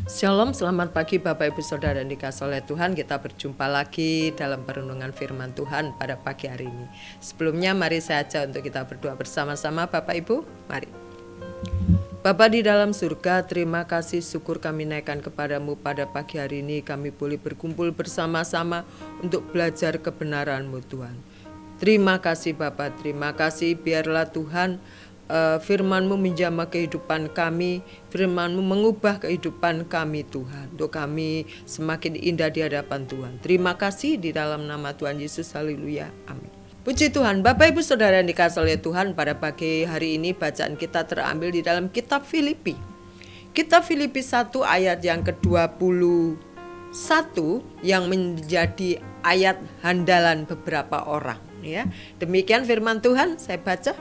Shalom, selamat pagi Bapak Ibu Saudara yang dikasihi oleh Tuhan. Kita berjumpa lagi dalam perenungan firman Tuhan pada pagi hari ini. Sebelumnya mari saya ajak untuk kita berdoa bersama-sama Bapak Ibu. Mari. Bapa di dalam surga, terima kasih syukur kami naikkan kepadamu pada pagi hari ini. Kami boleh berkumpul bersama-sama untuk belajar kebenaran-Mu Tuhan. Terima kasih Bapa, terima kasih biarlah Tuhan firman-Mu menjamah kehidupan kami, firman-Mu mengubah kehidupan kami Tuhan, untuk kami semakin indah di hadapan Tuhan. Terima kasih di dalam nama Tuhan Yesus, haleluya, amin. Puji Tuhan, Bapak Ibu Saudara yang dikasihi oleh Tuhan, pada pagi hari ini bacaan kita terambil di dalam kitab Filipi. Kitab Filipi 1 ayat yang ke-21 yang menjadi ayat handalan beberapa orang, ya. Demikian firman Tuhan, saya baca.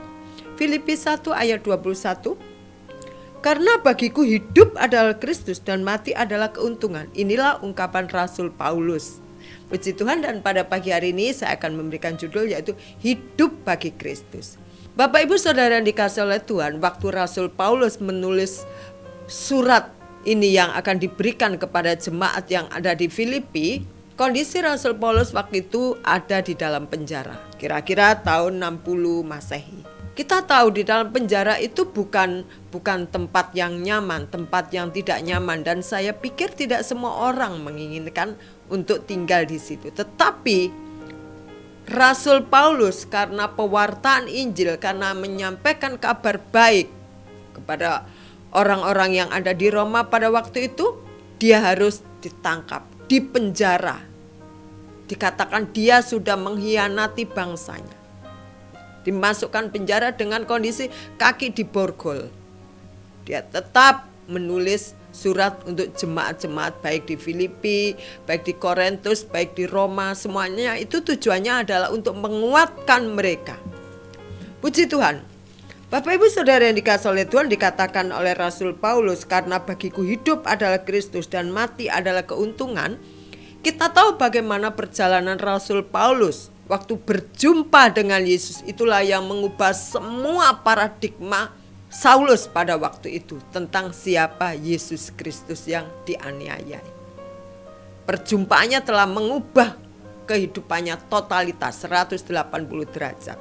Filipi 1 ayat 21. Karena bagiku hidup adalah Kristus dan mati adalah keuntungan. Inilah ungkapan Rasul Paulus. Puji Tuhan, dan pada pagi hari ini saya akan memberikan judul yaitu hidup bagi Kristus. Bapak Ibu Saudara yang dikasihi oleh Tuhan, waktu Rasul Paulus menulis surat ini yang akan diberikan kepada jemaat yang ada di Filipi, kondisi Rasul Paulus waktu itu ada di dalam penjara. Kira-kira tahun 60 Masehi. Kita tahu di dalam penjara itu bukan tempat yang nyaman, tempat yang tidak nyaman, dan saya pikir tidak semua orang menginginkan untuk tinggal di situ. Tetapi Rasul Paulus karena pewartaan Injil, karena menyampaikan kabar baik kepada orang-orang yang ada di Roma pada waktu itu, dia harus ditangkap, dipenjara. Dikatakan dia sudah mengkhianati bangsanya. Dimasukkan penjara dengan kondisi kaki diborgol. Dia tetap menulis surat untuk jemaat-jemaat baik di Filipi, baik di Korintus, baik di Roma, semuanya itu tujuannya adalah untuk menguatkan mereka. Puji Tuhan. Bapak Ibu Saudara yang dikasihi oleh Tuhan, dikatakan oleh Rasul Paulus, karena bagiku hidup adalah Kristus dan mati adalah keuntungan. Kita tahu bagaimana perjalanan Rasul Paulus waktu berjumpa dengan Yesus, itulah yang mengubah semua paradigma Saulus pada waktu itu tentang siapa Yesus Kristus yang dianiayai. Perjumpaannya telah mengubah kehidupannya totalitas 180 derajat.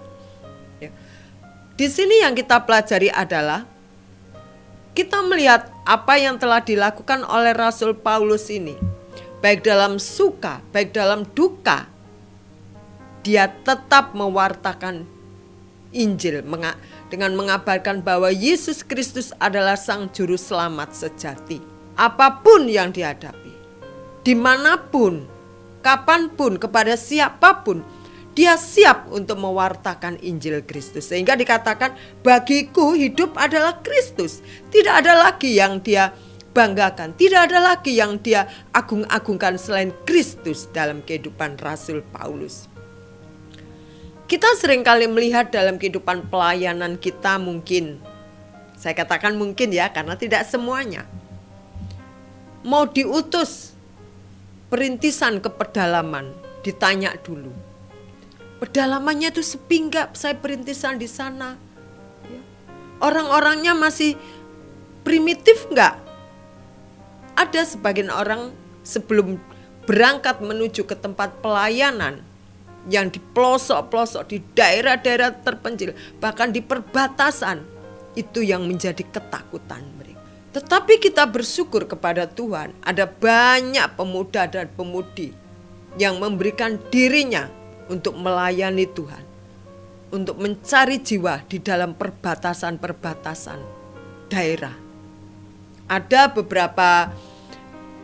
Ya. Di sini yang kita pelajari adalah kita melihat apa yang telah dilakukan oleh Rasul Paulus ini. Baik dalam suka, baik dalam duka, dia tetap mewartakan Injil dengan mengabarkan bahwa Yesus Kristus adalah Sang Juru Selamat sejati. Apapun yang dihadapi, dimanapun, kapanpun, kepada siapapun, dia siap untuk mewartakan Injil Kristus. Sehingga dikatakan bagiku hidup adalah Kristus. Tidak ada lagi yang dia banggakan, tidak ada lagi yang dia agung-agungkan selain Kristus dalam kehidupan Rasul Paulus. Kita seringkali melihat dalam kehidupan pelayanan kita mungkin, saya katakan mungkin ya karena tidak semuanya, mau diutus perintisan ke pedalaman, ditanya dulu, pedalamannya itu sepi enggak saya perintisan di sana? Orang-orangnya masih primitif enggak? Ada sebagian orang sebelum berangkat menuju ke tempat pelayanan yang di pelosok-pelosok, di daerah-daerah terpencil, bahkan di perbatasan, itu yang menjadi ketakutan mereka. Tetapi kita bersyukur kepada Tuhan, ada banyak pemuda dan pemudi yang memberikan dirinya untuk melayani Tuhan, untuk mencari jiwa di dalam perbatasan-perbatasan daerah. Ada beberapa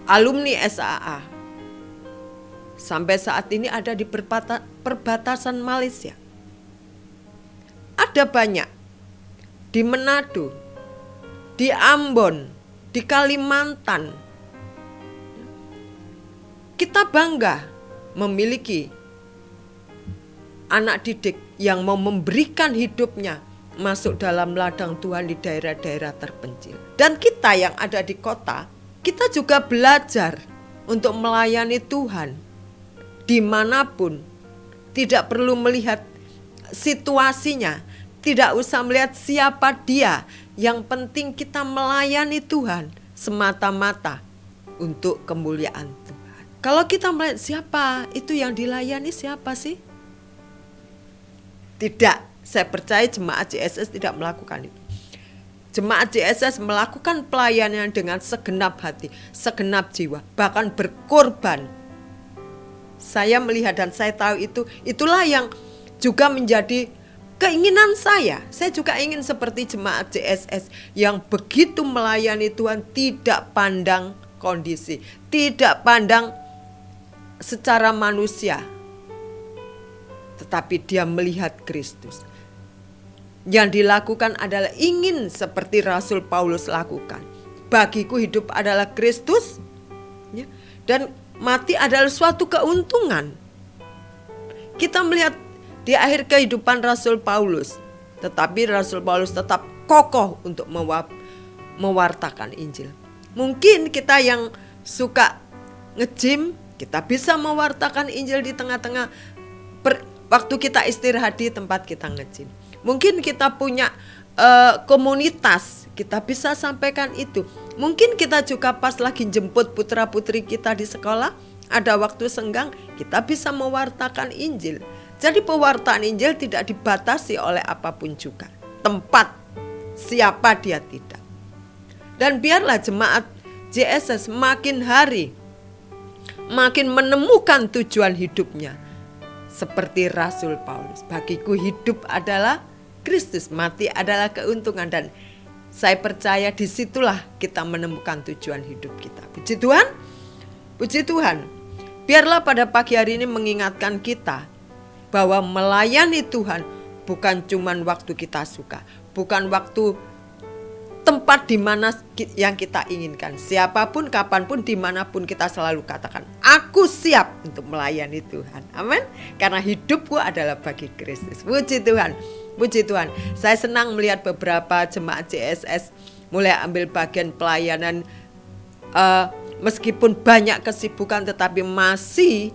alumni SAA sampai saat ini ada di perbatasan Malaysia. Ada banyak di Manado, di Ambon, di Kalimantan. Kita bangga memiliki anak didik yang mau memberikan hidupnya masuk dalam ladang Tuhan di daerah-daerah terpencil. Dan kita yang ada di kota, kita juga belajar untuk melayani Tuhan dimanapun. Tidak perlu melihat situasinya, tidak usah melihat siapa dia. Yang penting kita melayani Tuhan semata-mata untuk kemuliaan Tuhan. Kalau kita melihat siapa itu yang dilayani, siapa sih? Tidak, saya percaya jemaat JSS tidak melakukan itu. Jemaat JSS melakukan pelayanan dengan segenap hati, segenap jiwa, bahkan berkorban. Saya melihat dan saya tahu itulah yang juga menjadi keinginan saya. Saya juga ingin seperti jemaat JSS yang begitu melayani Tuhan, tidak pandang kondisi, tidak pandang secara manusia, tetapi dia melihat Kristus. Yang dilakukan adalah ingin seperti Rasul Paulus lakukan. Bagiku hidup adalah Kristus, ya, dan mati adalah suatu keuntungan. Kita melihat di akhir kehidupan Rasul Paulus, tetapi Rasul Paulus tetap kokoh untuk mewartakan Injil. Mungkin kita yang suka nge-gym, kita bisa mewartakan Injil di tengah-tengah waktu kita istirahat di tempat kita nge-gym. Mungkin kita punya komunitas, kita bisa sampaikan itu. Mungkin kita juga pas lagi jemput putra-putri kita di sekolah, ada waktu senggang, kita bisa mewartakan Injil. Jadi pewartaan Injil tidak dibatasi oleh apapun juga. Tempat, siapa dia tidak. Dan biarlah jemaat JSS makin hari makin menemukan tujuan hidupnya. Seperti Rasul Paulus, bagiku hidup adalah Kristus, mati adalah keuntungan. Dan saya percaya disitulah kita menemukan tujuan hidup kita. Puji Tuhan, puji Tuhan. Biarlah pada pagi hari ini mengingatkan kita bahwa melayani Tuhan bukan cuma waktu kita suka, bukan waktu tempat di mana yang kita inginkan. Siapapun, kapanpun, dimanapun kita selalu katakan, aku siap untuk melayani Tuhan. Amin. Karena hidupku adalah bagi Kristus. Puji Tuhan, puji Tuhan. Saya senang melihat beberapa jemaat JSS mulai ambil bagian pelayanan, meskipun banyak kesibukan tetapi masih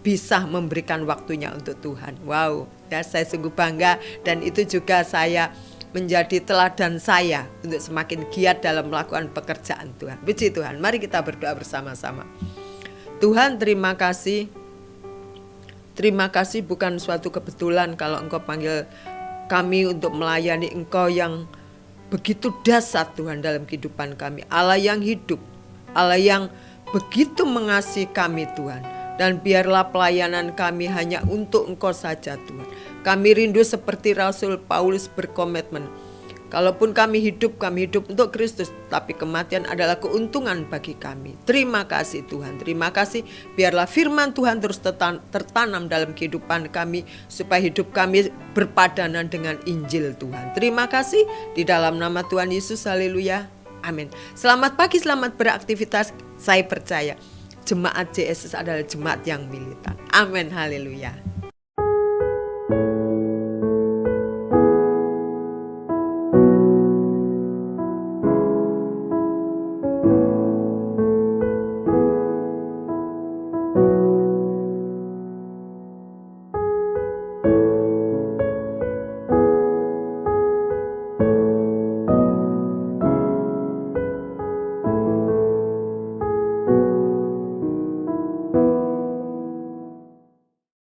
bisa memberikan waktunya untuk Tuhan. Wow, ya, saya sungguh bangga, dan itu juga saya menjadi teladan saya untuk semakin giat dalam melakukan pekerjaan Tuhan. Puji Tuhan, mari kita berdoa bersama-sama. Tuhan, terima kasih. Terima kasih bukan suatu kebetulan kalau Engkau panggil kami untuk melayani Engkau yang begitu dahsyat Tuhan dalam kehidupan kami. Allah yang hidup, Allah yang begitu mengasihi kami Tuhan. Dan biarlah pelayanan kami hanya untuk Engkau saja Tuhan. Kami rindu seperti Rasul Paulus berkomitmen. Kalaupun kami hidup untuk Kristus, tapi kematian adalah keuntungan bagi kami. Terima kasih Tuhan, terima kasih. Biarlah firman Tuhan terus tertanam dalam kehidupan kami, supaya hidup kami berpadanan dengan Injil Tuhan. Terima kasih, di dalam nama Tuhan Yesus, haleluya, amin. Selamat pagi, selamat beraktivitas. Saya percaya jemaat JSS adalah jemaat yang militan. Amin, haleluya.